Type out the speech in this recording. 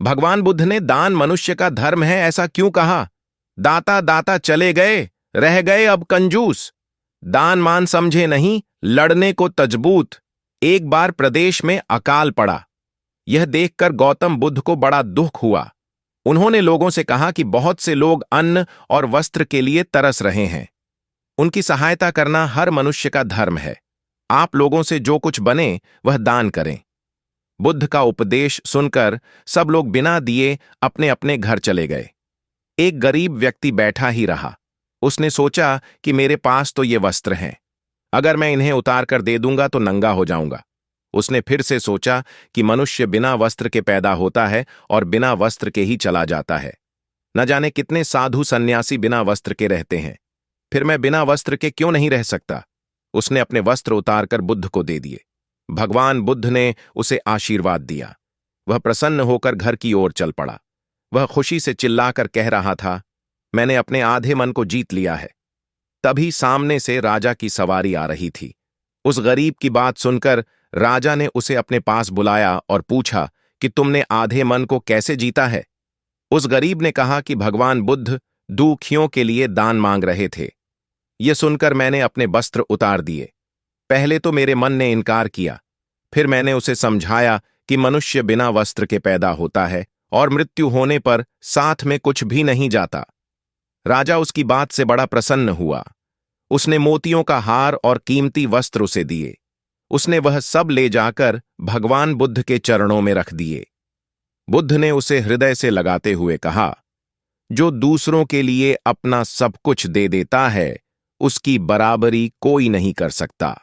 भगवान बुद्ध ने दान मनुष्य का धर्म है ऐसा क्यों कहा? दाता दाता चले गए, रह गए अब कंजूस। दान मान समझे नहीं, लड़ने को तजबूत। एक बार प्रदेश में अकाल पड़ा। यह देखकर गौतम बुद्ध को बड़ा दुख हुआ। उन्होंने लोगों से कहा कि बहुत से लोग अन्न और वस्त्र के लिए तरस रहे हैं। उनकी सहायता करना हर मनुष्य का धर्म है। आप लोगों से जो कुछ बने वह दान करें। बुद्ध का उपदेश सुनकर सब लोग बिना दिए अपने अपने घर चले गए। एक गरीब व्यक्ति बैठा ही रहा। उसने सोचा कि मेरे पास तो ये वस्त्र हैं, अगर मैं इन्हें उतार कर दे दूंगा तो नंगा हो जाऊंगा। उसने फिर से सोचा कि मनुष्य बिना वस्त्र के पैदा होता है और बिना वस्त्र के ही चला जाता है। न जाने कितने साधु सन्यासी बिना वस्त्र के रहते हैं, फिर मैं बिना वस्त्र के क्यों नहीं रह सकता? उसने अपने वस्त्र उतारकर बुद्ध को दे दिए। भगवान बुद्ध ने उसे आशीर्वाद दिया। वह प्रसन्न होकर घर की ओर चल पड़ा। वह खुशी से चिल्लाकर कह रहा था, मैंने अपने आधे मन को जीत लिया है। तभी सामने से राजा की सवारी आ रही थी। उस गरीब की बात सुनकर राजा ने उसे अपने पास बुलाया और पूछा कि तुमने आधे मन को कैसे जीता है? उस गरीब ने कहा कि भगवान बुद्ध दुखियों के लिए दान मांग रहे थे। यह सुनकर मैंने अपने वस्त्र उतार दिए। पहले तो मेरे मन ने इनकार किया, फिर मैंने उसे समझाया कि मनुष्य बिना वस्त्र के पैदा होता है और मृत्यु होने पर साथ में कुछ भी नहीं जाता। राजा उसकी बात से बड़ा प्रसन्न हुआ। उसने मोतियों का हार और कीमती वस्त्र उसे दिए। उसने वह सब ले जाकर भगवान बुद्ध के चरणों में रख दिए। बुद्ध ने उसे हृदय से लगाते हुए कहा, जो दूसरों के लिए अपना सब कुछ दे देता है, उसकी बराबरी कोई नहीं कर सकता।